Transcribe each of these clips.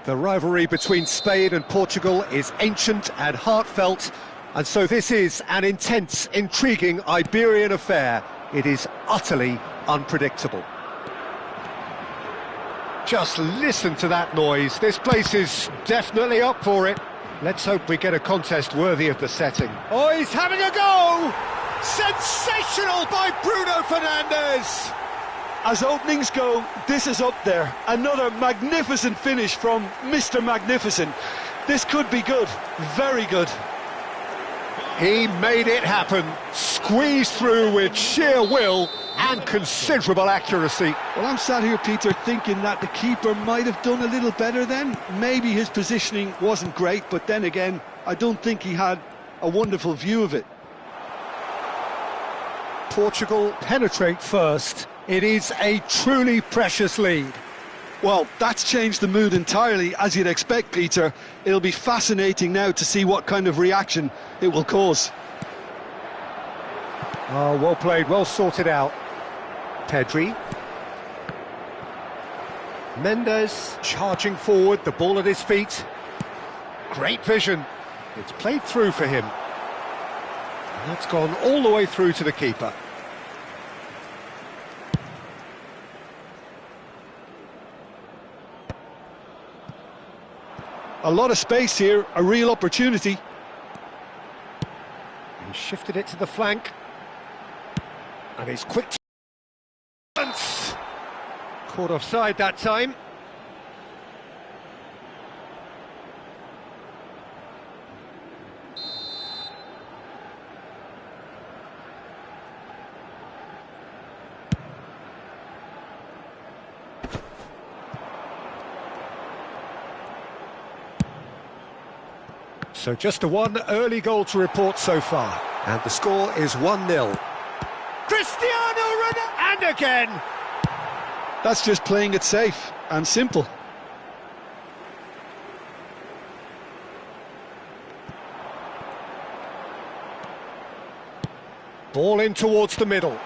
The rivalry between Spain and Portugal is ancient and heartfelt, and so this is an intense, intriguing Iberian affair. It is utterly unpredictable. Just listen to that noise. This place is definitely up for it. Let's hope we get a contest worthy of the setting. Oh, he's having a go! Sensational by Bruno Fernandes! As openings go, this is up there. Another magnificent finish from Mr. Magnificent. This could be good, very good. He made it happen, squeezed through with sheer will and considerable accuracy. Well, I'm sat here, Peter, thinking that the keeper might have done a little better then. Maybe his positioning wasn't great, but then again, I don't think he had a wonderful view of it. Portugal penetrate first. It is a truly precious lead. Well, that's changed the mood entirely, as you'd expect, Peter. It'll be fascinating now to see what kind of reaction it will cause. Oh, well played, well sorted out. Pedri. Mendes charging forward, the ball at his feet. Great vision. It's played through for him. And that's gone all the way through to the keeper. A lot of space here, a real opportunity. He shifted it to the flank. And he's quick to... Caught offside that time. So just one early goal to report so far. And the score is 1-0. Cristiano Ronaldo! And again! That's just playing it safe and simple. Ball in towards the middle.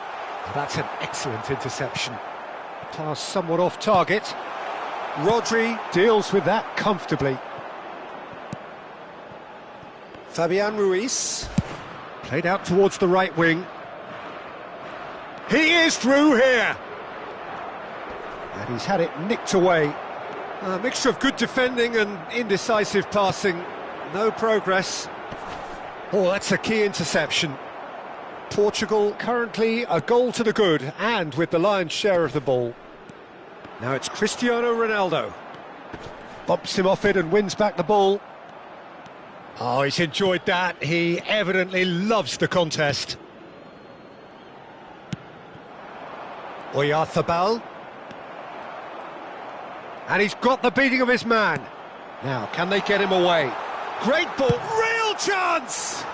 That's an excellent interception. Pass somewhat off target. Rodri deals with that comfortably. Fabian Ruiz. Played out towards the right wing. He is through here! And he's had it nicked away. A mixture of good defending and indecisive passing. No progress. Oh, that's a key interception. Portugal currently a goal to the good and with the lion's share of the ball. Now it's Cristiano Ronaldo. Bumps him off it and wins back the ball. Oh, he's enjoyed that. He evidently loves the contest. Oyarzabal. And he's got the beating of his man. Now, can they get him away? Great ball, real chance!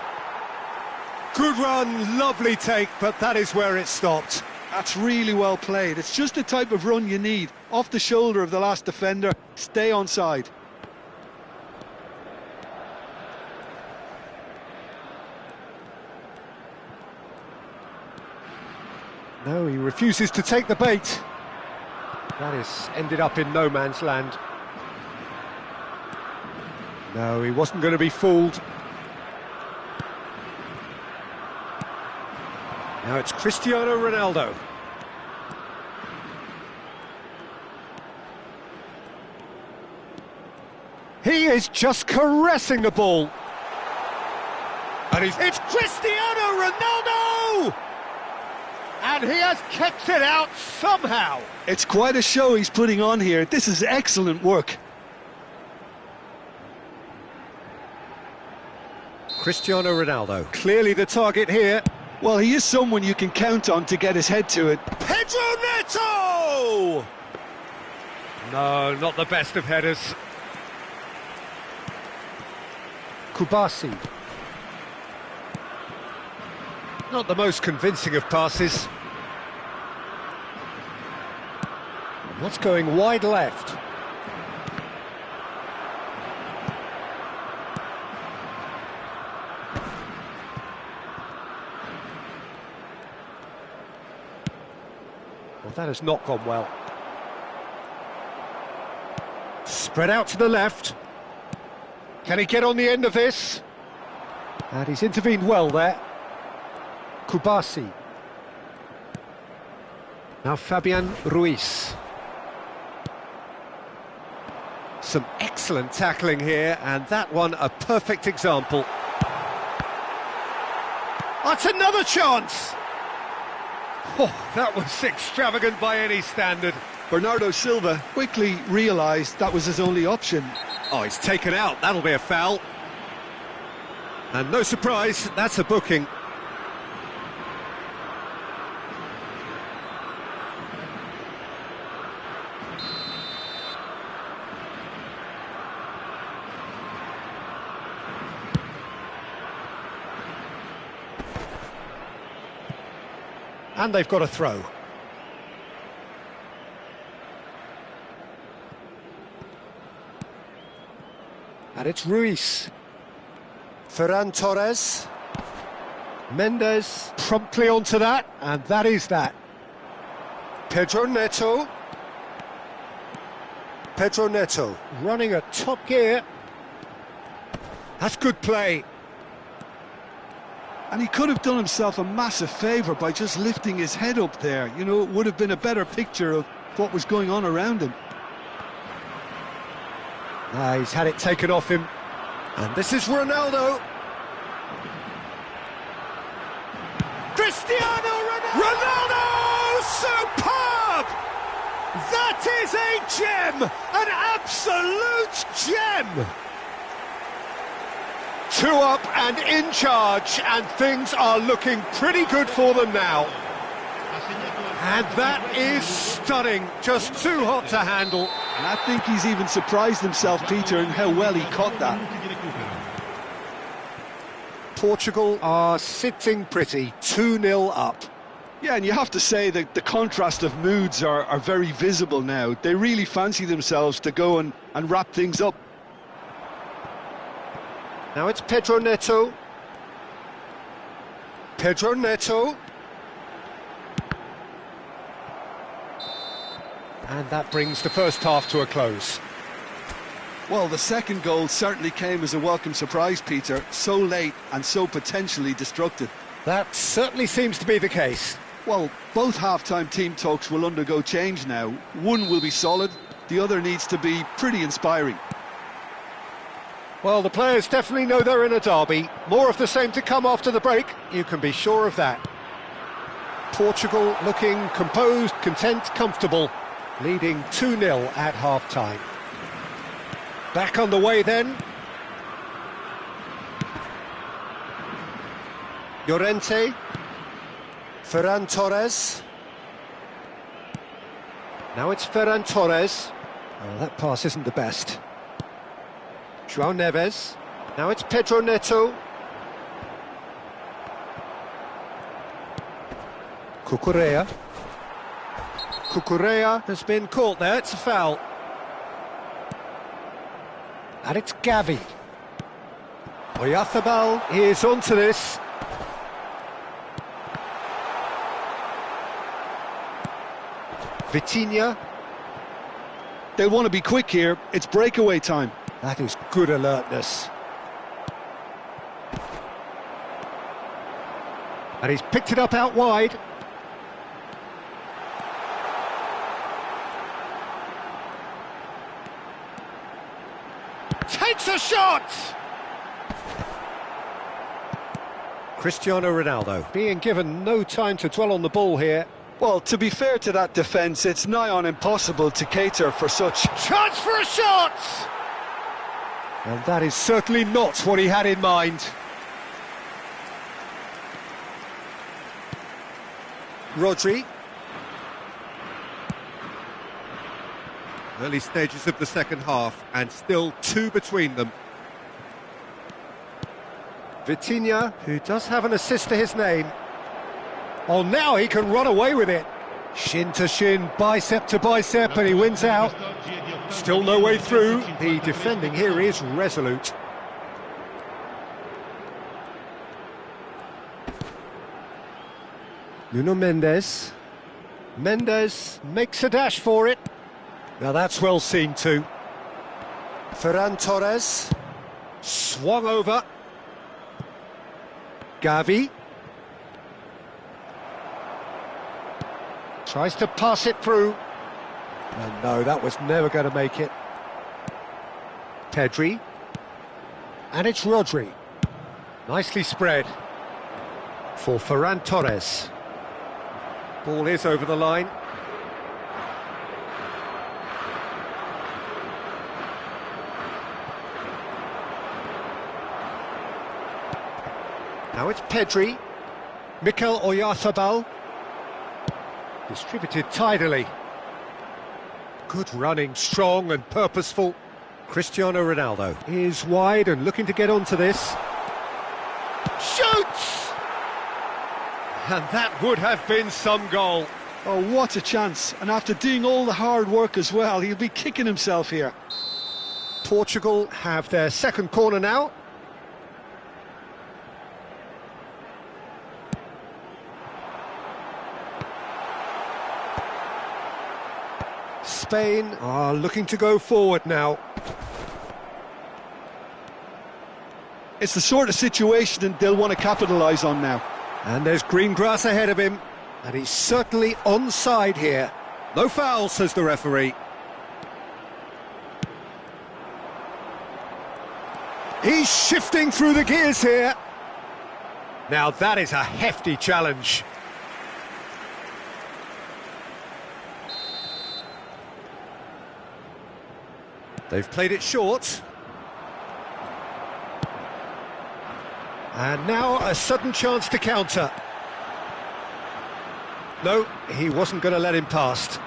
Good run, lovely take, but that is where it stopped. That's really well played. It's just the type of run you need. Off the shoulder of the last defender, stay onside. No, he refuses to take the bait. That has ended up in no man's land. No, he wasn't going to be fooled. Now it's Cristiano Ronaldo. He is just caressing the ball. And it's Cristiano Ronaldo! And he has kept it out somehow. It's quite a show he's putting on here. This is excellent work. Cristiano Ronaldo, clearly the target here. Well, he is someone you can count on to get his head to it. Pedro Neto! No, not the best of headers. Kubasi. Not the most convincing of passes. That's going wide left. Well, that has not gone well. Spread out to the left. Can he get on the end of this? And he's intervened well there. Kubasi. Now Fabian Ruiz. Some excellent tackling here, and that one a perfect example. That's another chance! Oh, that was extravagant by any standard. Bernardo Silva quickly realised that was his only option. Oh, he's taken out, that'll be a foul. And no surprise, that's a booking. And they've got a throw. And it's Ruiz. Ferran Torres. Mendes promptly onto that, and that is that. Pedro Neto. Pedro Neto running at top gear. That's good play. And he could have done himself a massive favour by just lifting his head up there. You know, it would have been a better picture of what was going on around him. He's had it taken off him. And this is Ronaldo. Cristiano Ronaldo! Ronaldo! Superb! That is a gem! An absolute gem! 2 up and in charge, and things are looking pretty good for them now. And that is stunning, just too hot to handle. And I think he's even surprised himself, Peter, in how well he caught that. Portugal are sitting pretty, 2-0 up. Yeah, and you have to say that the contrast of moods are very visible now. They really fancy themselves to go and wrap things up. Now it's Pedro Neto. Pedro Neto. And that brings the first half to a close. Well, the second goal certainly came as a welcome surprise, Peter. So late and so potentially destructive. That certainly seems to be the case. Well, both half-time team talks will undergo change now. One will be solid, the other needs to be pretty inspiring. Well, the players definitely know they're in a derby. More of the same to come after the break, you can be sure of that. Portugal looking composed, content, comfortable, leading 2-0 at half-time. Back on the way then. Llorente. Ferran Torres. Now it's Ferran Torres. Oh, that pass isn't the best. João Neves. Now it's Pedro Neto. Cucurella. Cucurella has been caught there, it's a foul. And it's Gavi. Oyarzabal is onto this. Vitinha. They'll want to be quick here, it's breakaway time. That is good alertness. And he's picked it up out wide. Takes a shot! Cristiano Ronaldo being given no time to dwell on the ball here. Well, to be fair to that defence, it's nigh on impossible to cater for such... Chance for a shot! And that is certainly not what he had in mind. Rodri. Early stages of the second half, and still 2 between them. Vitinha, who does have an assist to his name. Oh, now he can run away with it. Shin to shin, bicep to bicep, and he wins out. Still no way through. The defending here is resolute. Nuno Mendes. Mendes makes a dash for it. Now that's well seen too. Ferran Torres. Swung over. Gavi. Tries to pass it through. And no, that was never going to make it. Pedri. And it's Rodri. Nicely spread for Ferran Torres. Ball is over the line. Now it's Pedri. Mikel Oyarzabal. Distributed tidily. Good running, strong and purposeful. Cristiano Ronaldo is wide and looking to get onto this. Shoots! And that would have been some goal. Oh, what a chance. And after doing all the hard work as well, he'll be kicking himself here. Portugal have their second corner now. Spain are looking to go forward now. It's the sort of situation they'll want to capitalise on now. And there's green grass ahead of him, and he's certainly onside here. No foul, says the referee. He's shifting through the gears here. Now that is a hefty challenge. They've played it short. And now a sudden chance to counter. No, he wasn't going to let him past.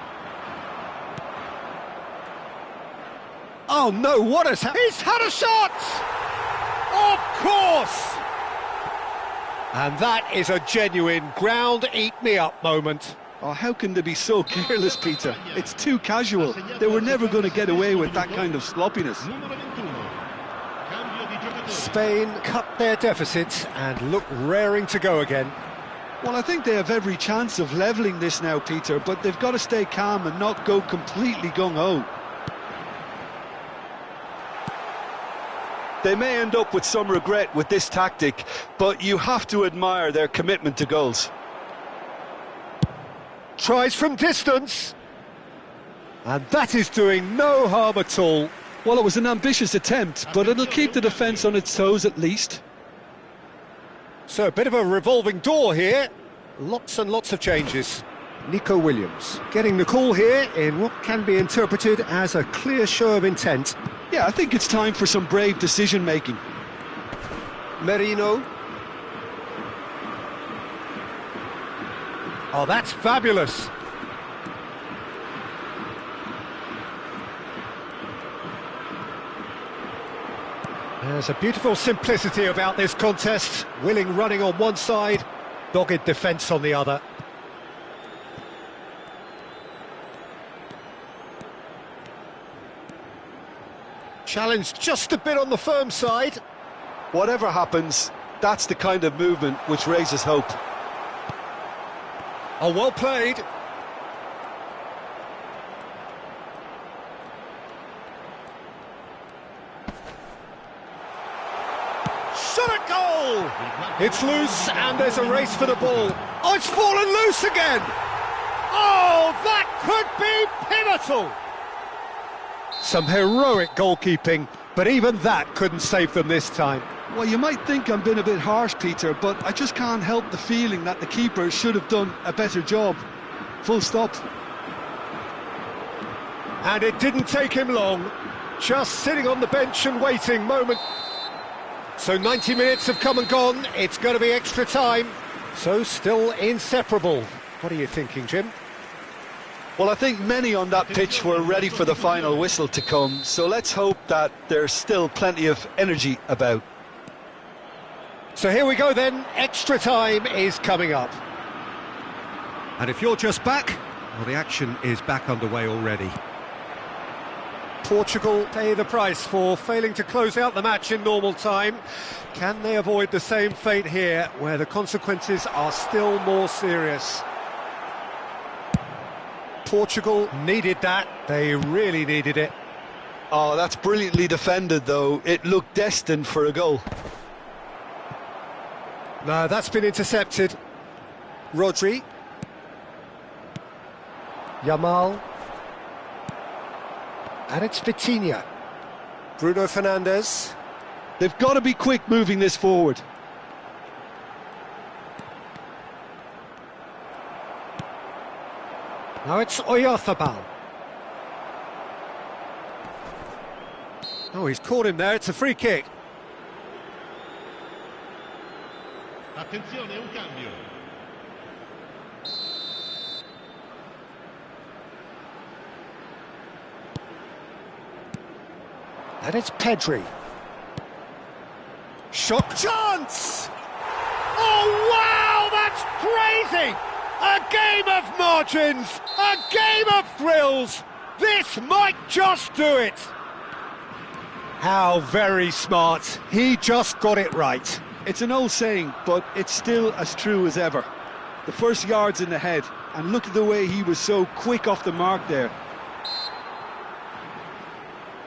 Oh no, what has happened? He's had a shot! Of course! And that is a genuine ground-eat-me-up moment. Oh, how can they be so careless, Peter? It's too casual. They were never going to get away with that kind of sloppiness. Spain cut their deficit and look raring to go again. Well, I think they have every chance of levelling this now, Peter, but they've got to stay calm and not go completely gung-ho. They may end up with some regret with this tactic, but you have to admire their commitment to goals. Tries from distance. And that is doing no harm at all. Well, it was an ambitious attempt, but it'll keep the defence on its toes at least. So a bit of a revolving door here. Lots and lots of changes. Nico Williams getting the call here in what can be interpreted as a clear show of intent. Yeah, I think it's time for some brave decision-making. Merino. Oh, that's fabulous. There's a beautiful simplicity about this contest. Willing running on one side, dogged defence on the other. Challenge just a bit on the firm side. Whatever happens, that's the kind of movement which raises hope. Oh, well played. Shot at goal! It's loose and there's a race for the ball. Oh, it's fallen loose again! Oh, that could be pivotal! Some heroic goalkeeping, but even that couldn't save them this time. Well, you might think I'm being a bit harsh, Peter, but I just can't help the feeling that the keeper should have done a better job. Full stop. And it didn't take him long. Just sitting on the bench and waiting moment. So 90 minutes have come and gone. It's going to be extra time. So still inseparable. What are you thinking, Jim? Well, I think many on that pitch were ready for the final whistle to come, so let's hope that there's still plenty of energy about. So here we go then, extra time is coming up. And if you're just back, well, the action is back underway already. Portugal pay the price for failing to close out the match in normal time. Can they avoid the same fate here, where the consequences are still more serious? Portugal needed that, they really needed it. Oh, that's brilliantly defended, though. It looked destined for a goal. No, that's been intercepted. Rodri. Yamal. And it's Vitinha. Bruno Fernandes. They've got to be quick moving this forward. Now it's Oyarzabal. Oh, he's caught him there. It's a free kick. Attenzione, un cambio. And it's Pedri. Shot chance! Oh, wow, that's crazy! A game of margins, a game of thrills. This might just do it. How very smart. He just got it right. It's an old saying, but it's still as true as ever. The first yard's in the head, and look at the way he was so quick off the mark there.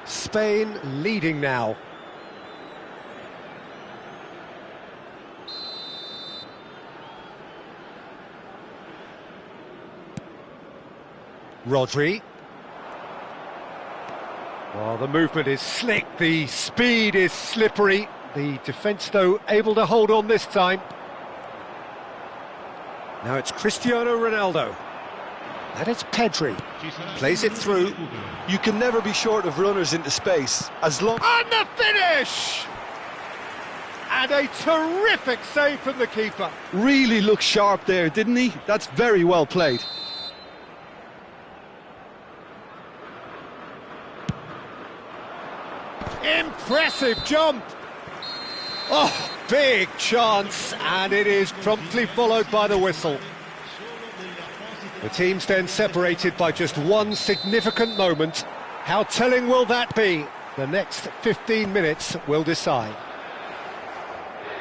Spain leading now. Rodri. Well, the movement is slick, the speed is slippery. The defence, though, able to hold on this time. Now it's Cristiano Ronaldo. And it's Pedri. Plays it through. You can never be short of runners into space, as long... And the finish! And a terrific save from the keeper. Really looked sharp there, didn't he? That's very well played. Impressive jump. Oh, big chance, and it is promptly followed by the whistle. The team's then separated by just one significant moment. How telling will that be? The next 15 minutes will decide.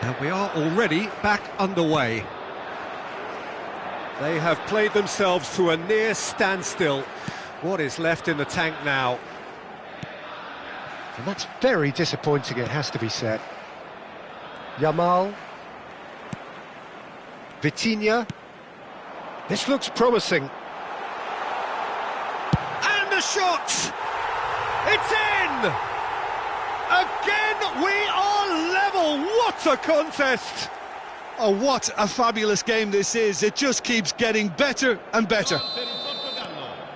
And we are already back underway. They have played themselves to a near standstill. What is left in the tank now? And that's very disappointing, it has to be said. Yamal. Vitinha. This looks promising. And the shot! It's in! Again, we are level! What a contest! Oh, what a fabulous game this is. It just keeps getting better and better.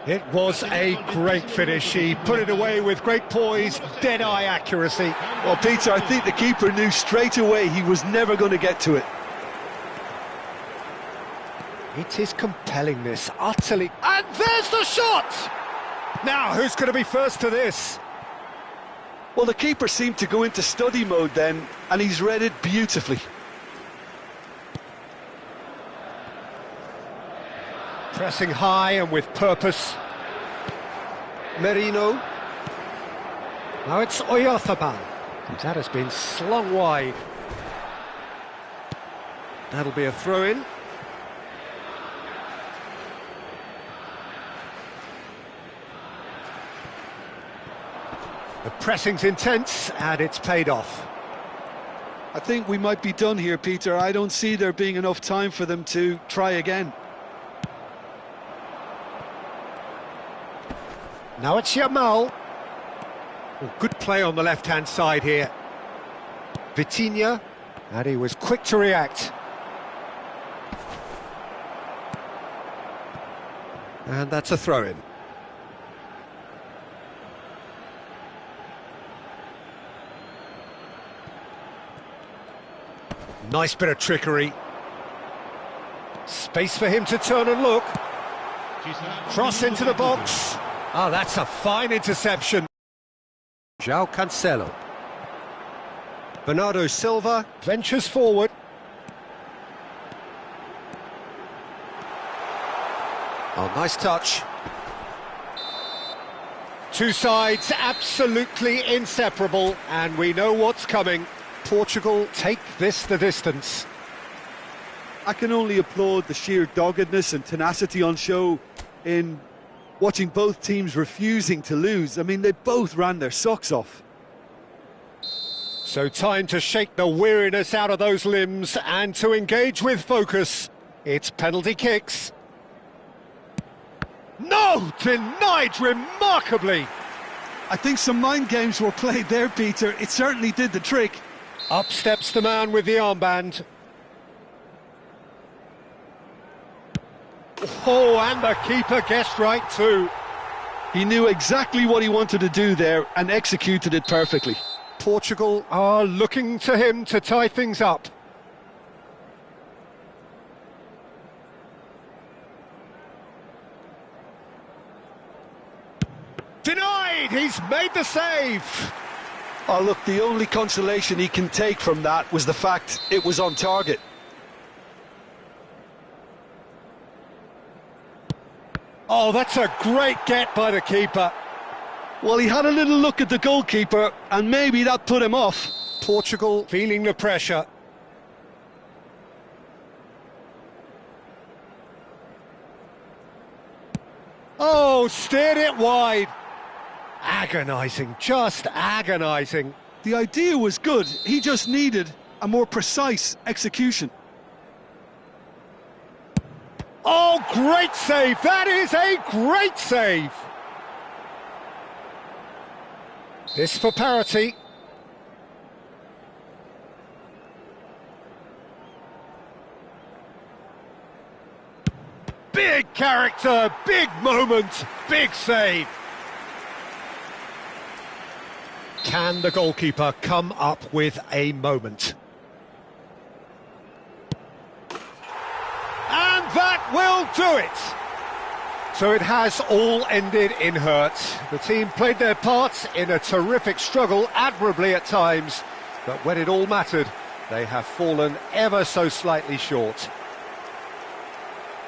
It was a great finish. He put it away with great poise, dead-eye accuracy. Well, Peter, I think the keeper knew straight away he was never going to get to it. It is compelling, this, utterly... And there's the shot! Now, who's going to be first to this? Well, the keeper seemed to go into study mode then, and he's read it beautifully. Pressing high and with purpose. Merino. Now it's Oyarzabal. That has been slung wide. That'll be a throw-in. The pressing's intense, and it's paid off. I think we might be done here, Peter. I don't see there being enough time for them to try again. Now it's Yamal. Oh, good play on the left-hand side here. Vitinha, and he was quick to react. And that's a throw-in. Nice bit of trickery. Space for him to turn and look. Cross into the box. Ah, that's a fine interception. João Cancelo. Bernardo Silva ventures forward. Oh, nice touch. Two sides absolutely inseparable, and we know what's coming. Portugal take this the distance. I can only applaud the sheer doggedness and tenacity on show in watching both teams refusing to lose. I mean, they both ran their socks off. So time to shake the weariness out of those limbs and to engage with focus. It's penalty kicks. No! Denied remarkably! I think some mind games were played there, Peter. It certainly did the trick. Up steps the man with the armband. Oh, and the keeper guessed right too. He knew exactly what he wanted to do there and executed it perfectly. Portugal are looking to him to tie things up. Denied! He's made the save! Oh, look, the only consolation he can take from that was the fact it was on target. Oh, that's a great get by the keeper. Well, he had a little look at the goalkeeper, and maybe that put him off. Portugal feeling the pressure. Oh, steered it wide. Agonising, just agonising. The idea was good, he just needed a more precise execution. Oh, great save! That is a great save! This for parity. Big character, big moment, big save. Can the goalkeeper come up with a moment? And that will do it! So it has all ended in hurt. The team played their part in a terrific struggle, admirably at times, but when it all mattered, they have fallen ever so slightly short.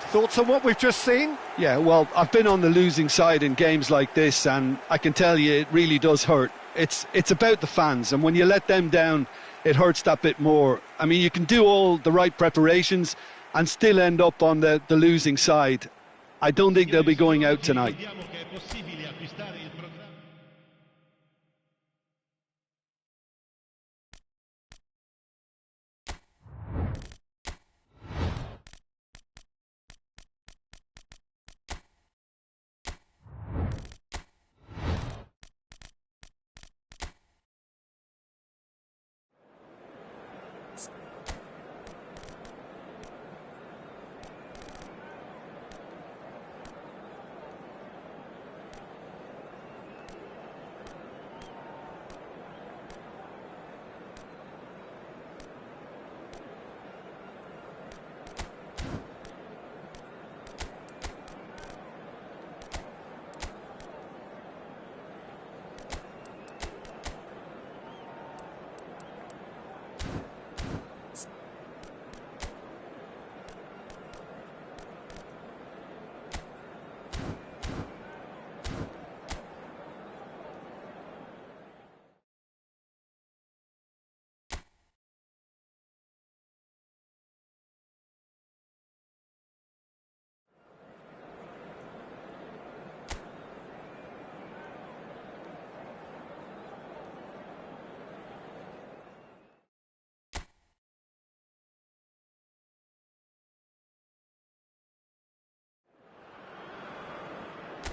Thoughts on what we've just seen? Yeah, well, I've been on the losing side in games like this, and I can tell you it really does hurt. It's about the fans, and when you let them down, it hurts that bit more. I mean, you can do all the right preparations and still end up on the losing side. I don't think they'll be going out tonight.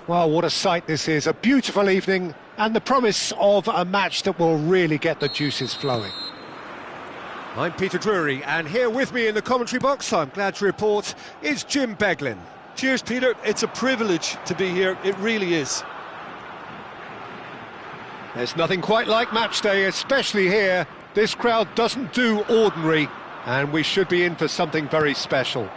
Well, what a sight this is, a beautiful evening and the promise of a match that will really get the juices flowing. I'm Peter Drury, and here with me in the commentary box, I'm glad to report, is Jim Beglin. Cheers, Peter. It's a privilege to be here, it really is. There's nothing quite like match day, especially here. This crowd doesn't do ordinary, and we should be in for something very special.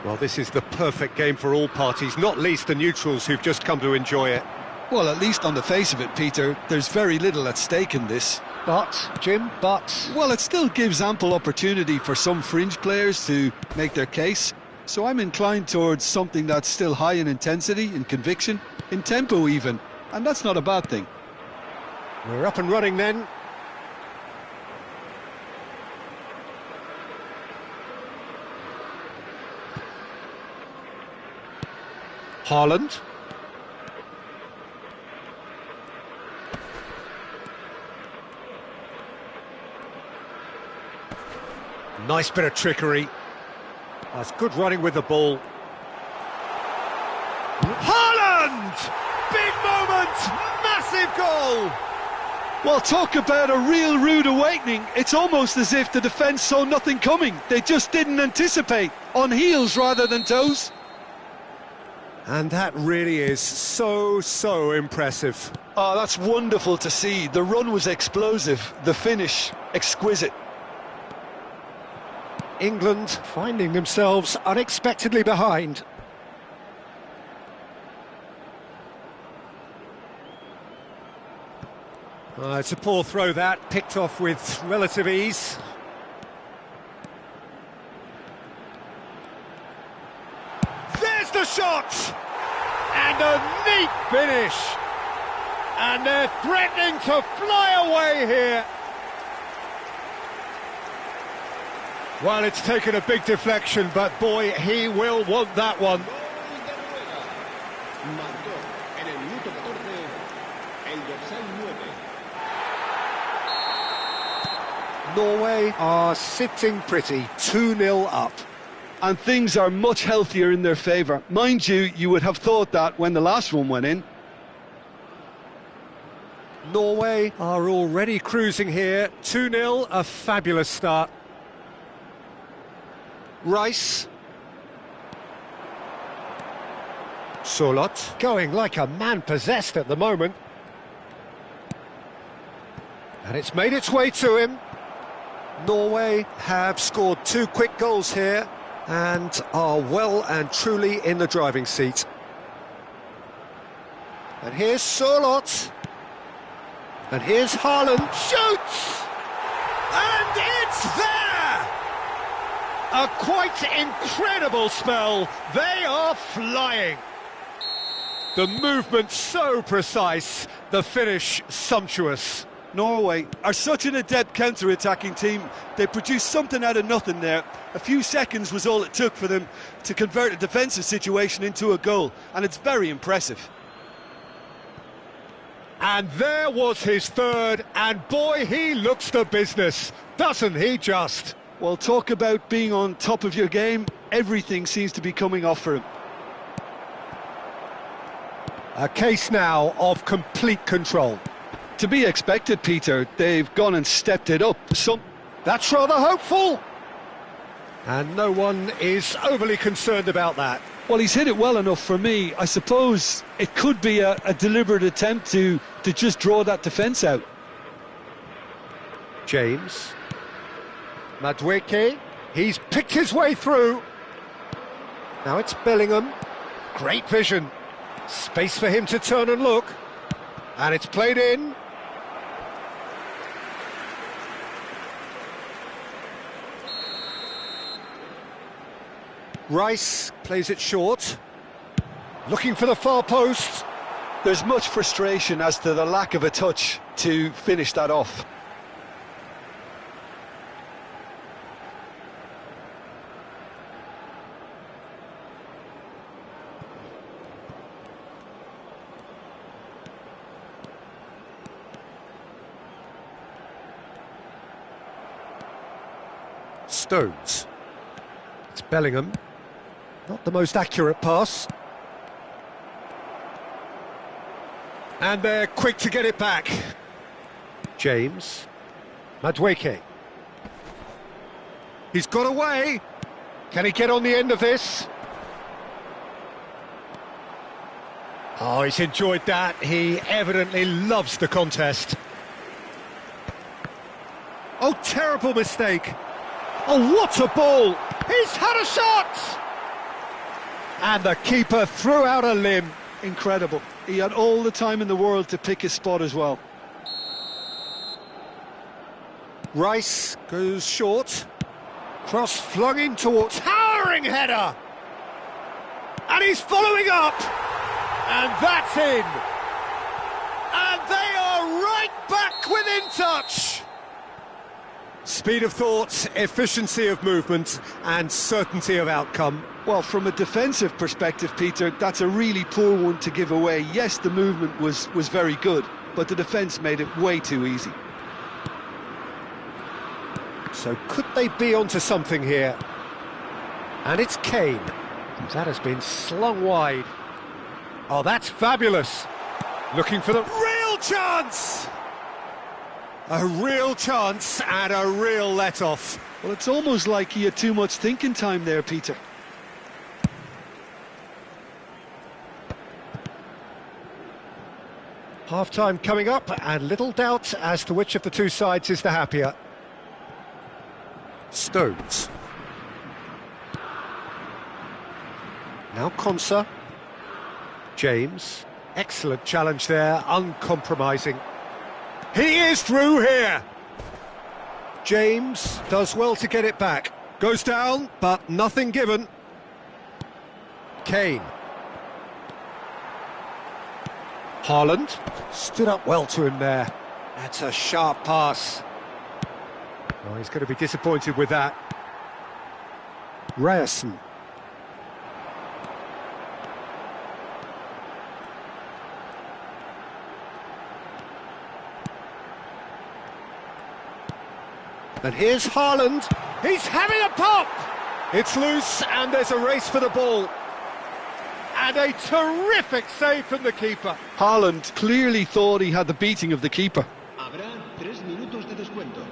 Well, this is the perfect game for all parties, not least the neutrals who've just come to enjoy it. Well, at least on the face of it, Peter, there's very little at stake in this. But, Jim, but... Well, it still gives ample opportunity for some fringe players to make their case. So I'm inclined towards something that's still high in intensity, in conviction, in tempo even. And that's not a bad thing. We're up and running then. Haaland. Nice bit of trickery. That's good running with the ball. Haaland! Big moment! Massive goal! Well, talk about a real rude awakening. It's almost as if the defence saw nothing coming. They just didn't anticipate. On heels rather than toes. And that really is so impressive. Oh, that's wonderful to see. The run was explosive. The finish, exquisite. England finding themselves unexpectedly behind. It's a poor throw that, picked off with relative ease. There's the shot! And a neat finish! And they're threatening to fly away here. Well, it's taken a big deflection, but boy, he will want that one. Norway are sitting pretty, 2-0 up. And things are much healthier in their favour. Mind you, you would have thought that when the last one went in. Norway are already cruising here, 2-0, a fabulous start. Rice. Solot going like a man possessed at the moment. And it's made its way to him. Norway have scored 2 quick goals here and are well and truly in the driving seat. And here's Solot. And here's Haaland. Shoots! And it's there! A quite incredible spell. They are flying. The movement so precise, the finish sumptuous. Norway are such an adept counter-attacking team. They produced something out of nothing there. A few seconds was all it took for them to convert a defensive situation into a goal, and it's very impressive. And there was his third, and boy, he looks the business, doesn't he just? Well, talk about being on top of your game. Everything seems to be coming off for him. A case now of complete control. To be expected, Peter. They've gone and stepped it up. That's rather hopeful. And no one is overly concerned about that. Well, he's hit it well enough for me. I suppose it could be a deliberate attempt to just draw that defence out. James. Madueke. He's picked his way through. Now it's Bellingham. Great vision. Space for him to turn and look. And it's played in. Rice plays it short. Looking for the far post. There's much frustration as to the lack of a touch to finish that off. Stones. It's Bellingham. Not the most accurate pass. And they're quick to get it back. James. Madueke. He's got away. Can he get on the end of this? Oh, he's enjoyed that. He evidently loves the contest. Oh, terrible mistake. Oh, what a ball! He's had a shot! And the keeper threw out a limb. Incredible. He had all the time in the world to pick his spot as well. Rice goes short. Cross flung in towards... Towering header! And he's following up! And that's in! And they are right back within touch! Speed of thought, efficiency of movement, and certainty of outcome. Well, from a defensive perspective, Peter, that's a really poor one to give away. Yes, the movement was very good, but the defence made it way too easy. So could they be onto something here? And it's Kane. That has been slung wide. Oh, that's fabulous. Looking for the real chance! A real chance and a real let-off. Well, it's almost like he had too much thinking time there, Peter. Half-time coming up, and little doubt as to which of the two sides is the happier. Stones. Now Konsa. James. Excellent challenge there, uncompromising. He is through here! James does well to get it back. Goes down, but nothing given. Kane. Haaland stood up well to him there. That's a sharp pass. Oh, he's going to be disappointed with that. Ryerson. And here's Haaland. He's having a pop! It's loose and there's a race for the ball. And a terrific save from the keeper. Haaland clearly thought he had the beating of the keeper. Habrá 3 minutos de descuento.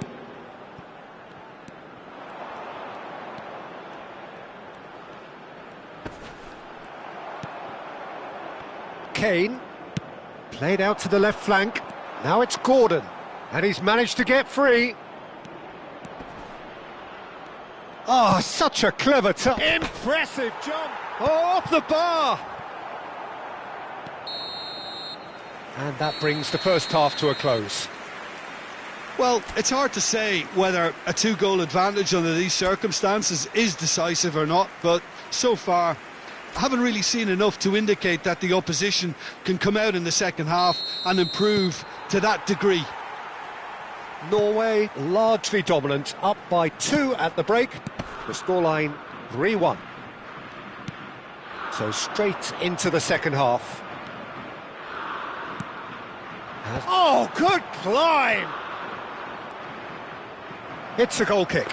Kane. Played out to the left flank. Now it's Gordon. And he's managed to get free. Oh, such a clever touch. Impressive jump. Oh, off the bar. And that brings the first half to a close. Well, it's hard to say whether a 2-goal advantage under these circumstances is decisive or not, but so far I haven't really seen enough to indicate that the opposition can come out in the second half and improve to that degree. Norway largely dominant, up by 2 at the break. The scoreline 3-1. So straight into the second half. Oh, good climb! It's a goal kick.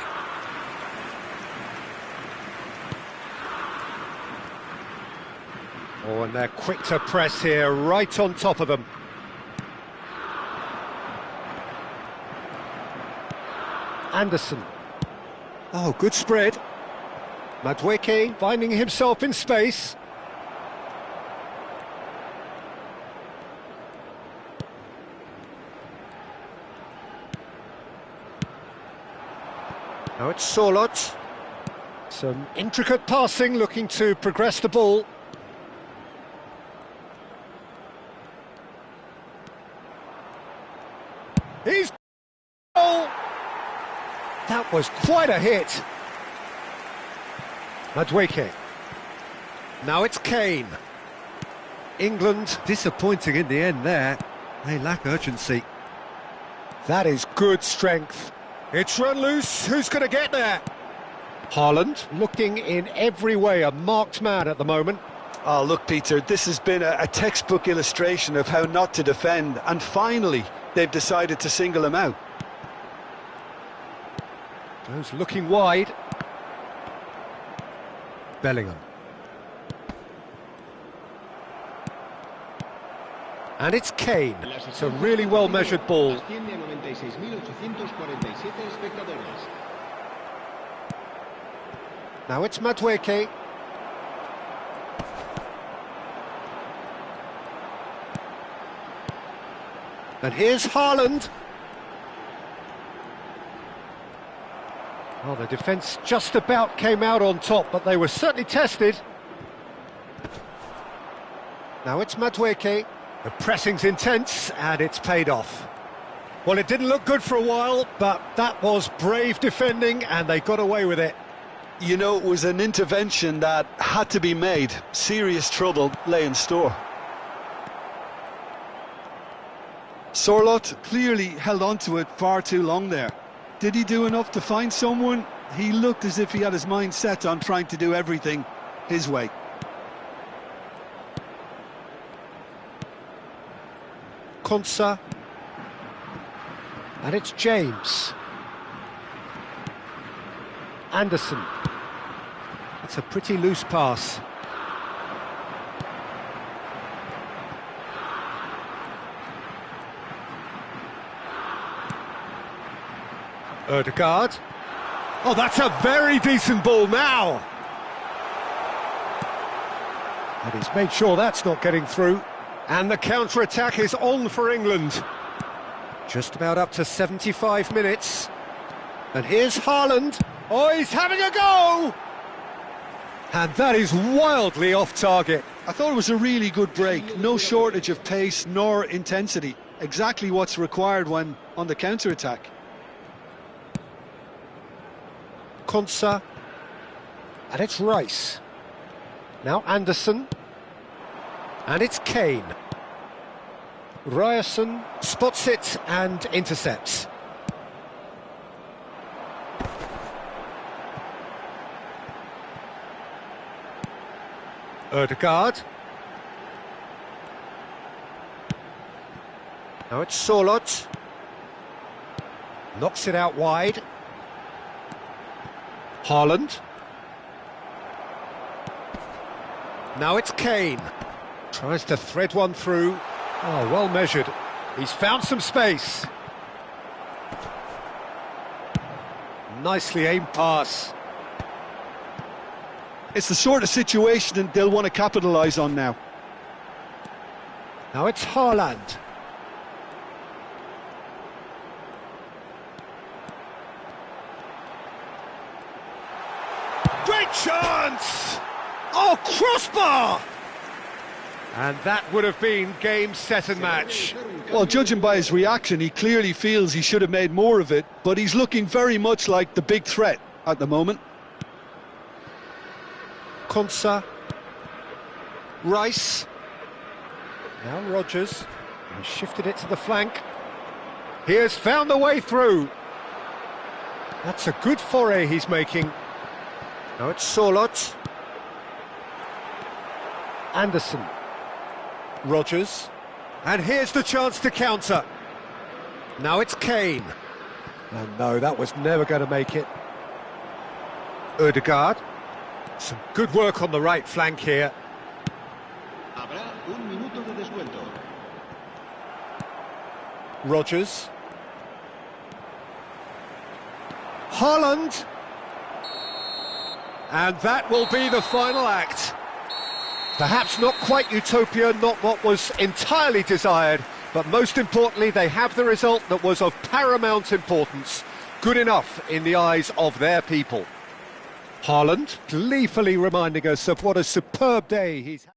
Oh, and they're quick to press here, right on top of them. Anderson. Oh, good spread. Madueke finding himself in space. Now it's Sorloth. Some intricate passing, looking to progress the ball. He's goal! That was quite a hit. Madueke. Now it's Kane. England disappointing in the end there. They lack urgency. That is good strength. It's run loose. Who's going to get there? Haaland looking in every way a marked man at the moment. Oh, look, Peter, this has been a textbook illustration of how not to defend, and finally they've decided to single him out. Goes looking wide. Bellingham. And it's Kane. It's a really well-measured ball. Now it's Madueke. And here's Haaland. Well, the defence just about came out on top, but they were certainly tested. Now it's Madueke. The pressing's intense, and it's paid off. Well, it didn't look good for a while, but that was brave defending, and they got away with it. You know, it was an intervention that had to be made. Serious trouble lay in store. Sorloth clearly held on to it far too long there. Did he do enough to find someone? He looked as if he had his mind set on trying to do everything his way. Konsa. And it's James. Anderson. It's a pretty loose pass. Ødegaard. Oh, that's a very decent ball now. And he's made sure that's not getting through. And the counter-attack is on for England. Just about up to 75 minutes. And here's Haaland. Oh, he's having a go! And that is wildly off target. I thought it was a really good break. No shortage of pace nor intensity. Exactly what's required when on the counter-attack. Konsa. And it's Rice. Now Anderson. And it's Kane. Ryerson spots it and intercepts. Ødegaard. Now it's Sorloth. Knocks it out wide. Haaland. Now it's Kane. Tries to thread one through. Oh, well measured. He's found some space. Nicely aimed pass. It's the sort of situation that they'll want to capitalise on now. Now it's Haaland. Great chance! Oh, crossbar! And that would have been game, set and match. Well, judging by his reaction, he clearly feels he should have made more of it, but he's looking very much like the big threat at the moment. Konsa. Rice. Now Rodgers. He's shifted it to the flank. He has found the way through. That's a good foray he's making. Now it's Sorloth. Anderson. Rodgers. And here's the chance to counter. Now it's Kane. And no, that was never going to make it. Ødegaard. Some good work on the right flank here. Habrá un minuto de descuento. Rodgers. Haaland. And that will be the final act. Perhaps not quite utopia, not what was entirely desired, but most importantly, they have the result that was of paramount importance. Good enough in the eyes of their people. Haaland gleefully reminding us of what a superb day he's had.